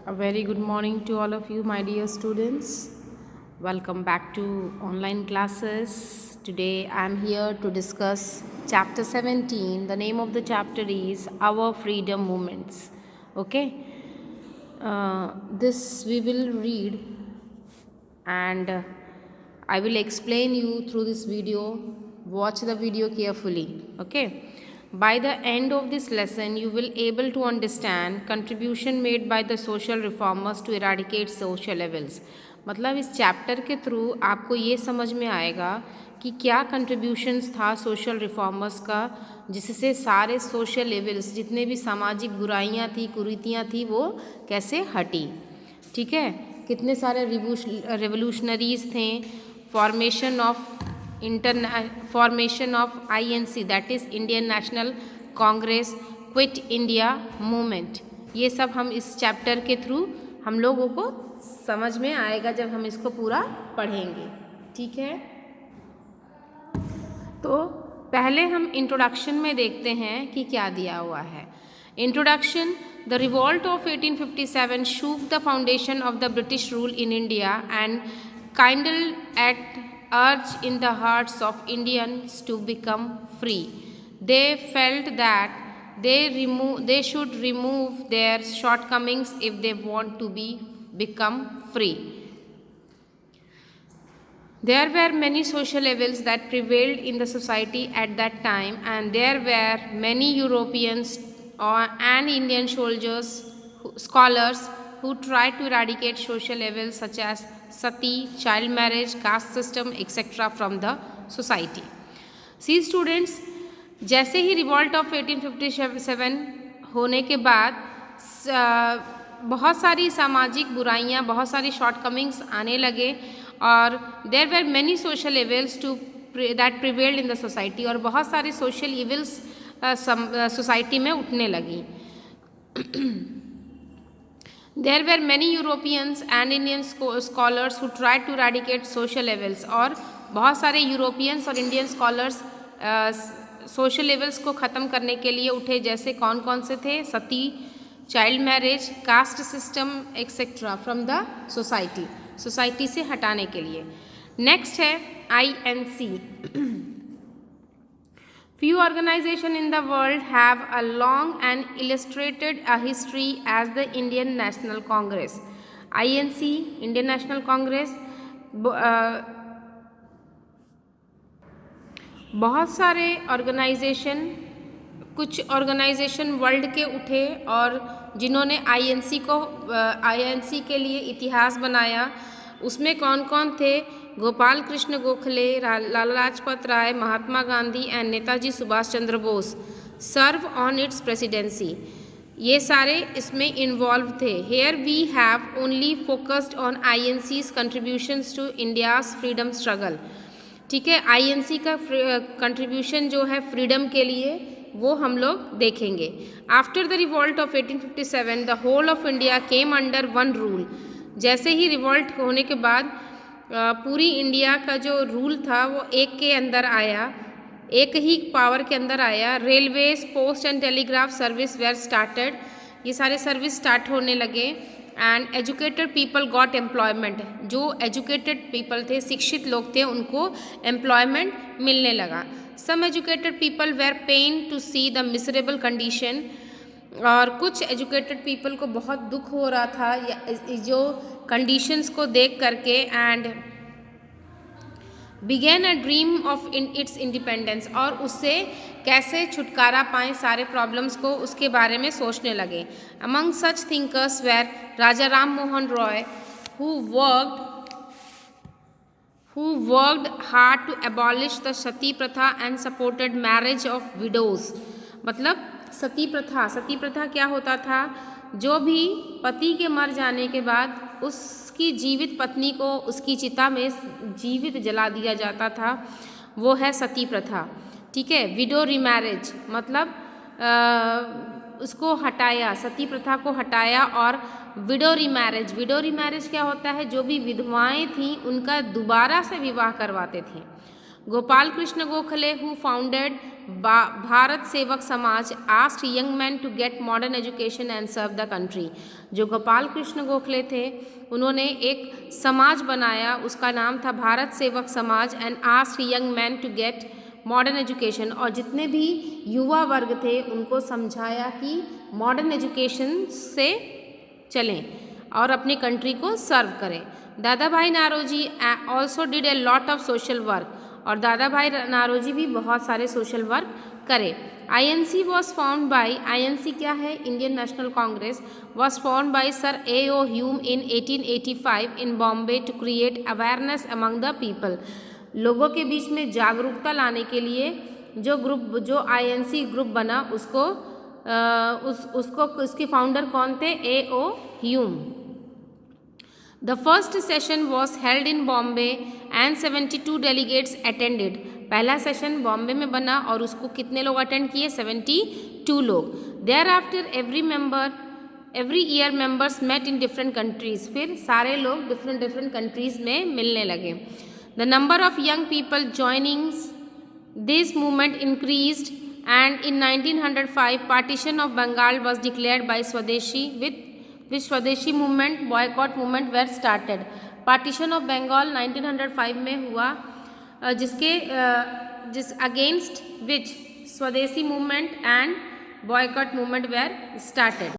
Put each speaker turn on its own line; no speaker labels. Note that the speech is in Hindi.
A very good morning to all of you, my dear students. Welcome back to online classes. Today I am here to discuss chapter 17. The name of the chapter is Our Freedom Movements. Okay, this we will read and I will explain you through this video. Watch the video carefully. Okay. By the end of this lesson, you will able to understand contribution made by the social reformers to eradicate social evils. मतलब इस चैप्टर के थ्रू आपको ये समझ में आएगा कि क्या कंट्रीब्यूशंस था सोशल रिफॉर्मर्स का, जिससे सारे सोशल एविल्स जितने भी सामाजिक बुराइयां थी, कुरीतियां थी, वो कैसे हटी. ठीक है. कितने सारे रेवोल्यूशनरीज थे. Formation of INC, that is Indian National Congress, quit India movement. ये सब हम इस चैप्टर के थ्रू हम लोगों को समझ में आएगा जब हम इसको पूरा पढ़ेंगे. ठीक है. तो पहले हम इंट्रोडक्शन में देखते हैं कि क्या दिया हुआ है. Introduction. The revolt of 1857 shook the foundation of the British rule in India and kindled at urge in the hearts of Indians to become free. They felt that they should remove their shortcomings if they want to become free. There were many social evils that prevailed in the society at that time, and there were many Europeans and Indian scholars who tried to eradicate social evils such as sati, child marriage, caste system, etc. from the society. See students, जैसे ही रिवॉल्ट ऑफ 1857 होने के बाद बहुत सारी सामाजिक बुराइयां, बहुत सारी शॉर्टकमिंग्स आने लगे और there were many social evils that prevailed in the society, और बहुत सारे सोशल इविल्स सोसाइटी में उठने लगी. There were many Europeans and Indian scholars who tried to eradicate social evils, और बहुत सारे यूरोपियंस और इंडियन स्कॉलर्स सोशल इविल्स को ख़त्म करने के लिए उठे. जैसे कौन कौन से थे? Sati, child marriage, caste system etcetera from the society से हटाने के लिए. नेक्स्ट है INC. Few organizations in the world have a long and illustrated a history as the Indian National Congress. INC, Indian National Congress, बहुत सारे कुछ ऑर्गेनाइजेशन वर्ल्ड के उठे और जिन्होंने INC के लिए इतिहास बनाया. उसमें कौन कौन थे? Gopal Krishna Gokhale, Lala Lajpat Rai, Mahatma Gandhi and Netaji Subhash Chandra Bose served on its presidency. ये सारे इसमें इन्वॉल्व थे. Here we have only focused on INC's contributions to India's freedom struggle. ठीक है. INC का कंट्रीब्यूशन जो है फ्रीडम के लिए वो हम लोग देखेंगे. After the revolt of 1857 the whole of India came under one rule. जैसे ही रिवॉल्ट होने के बाद पूरी इंडिया का जो रूल था वो एक के अंदर आया, एक ही पावर के अंदर आया. Railways, post and telegraph service were started. ये सारे सर्विस स्टार्ट होने लगे. And educated people got employment. जो एजुकेटेड पीपल थे, शिक्षित लोग थे, उनको एम्प्लॉयमेंट मिलने लगा. Some educated people were pained to see the miserable condition. और कुछ एजुकेटेड पीपल को बहुत दुख हो रहा था जो कंडीशंस को देख करके. And began a dream of its independence. और उससे कैसे छुटकारा पाएँ सारे प्रॉब्लम्स को, उसके बारे में सोचने लगे. Among such thinkers were Raja Ram Mohan Roy who worked hard to abolish the sati pratha and supported marriage of widows. मतलब सती प्रथा क्या होता था? जो भी पति के मर जाने के बाद उसकी जीवित पत्नी को उसकी चिता में जीवित जला दिया जाता था, वो है सती प्रथा. ठीक है. विडो रीमैरिज मतलब उसको हटाया, सती प्रथा को हटाया. और विडो रीमैरिज क्या होता है? जो भी विधवाएं थीं उनका दोबारा से विवाह करवाते थे. Gopal Krishna Gokhale who founded Bharat Sevak Samaj asked young man to get modern education and serve the country. जो गोपाल कृष्ण गोखले थे उन्होंने एक समाज बनाया, उसका नाम था Bharat Sevak Samaj, and asked young man to get modern education, और जितने भी युवा वर्ग थे उनको समझाया कि मॉडर्न एजुकेशन से चलें और अपनी कंट्री को सर्व करें। Dada Bhai Naoroji also did a lot of social work, और दादा भाई नारोजी भी बहुत सारे सोशल वर्क करे। INC was found by, INC क्या है, Indian National Congress, was found by sir A.O. Hume in 1885 in Bombay to create awareness among the people. लोगों के बीच में जागरूकता लाने के लिए जो INC ग्रुप बना उसके फाउंडर कौन थे, A.O. Hume. The first session was held in Bombay and 72 delegates attended। पहला सेशन बॉम्बे में बना और उसको कितने लोग अटेंड किए, 72 लोग। Thereafter every year members met in different countries। फिर सारे लोग different countries में मिलने लगे। The number of young people joining this movement increased, and in 1905 partition of Bengal was declared by Swadeshi, with Swadeshi movement, boycott movement were started. Partition of Bengal 1905 में हुआ, जिस against which Swadeshi movement and boycott movement were started.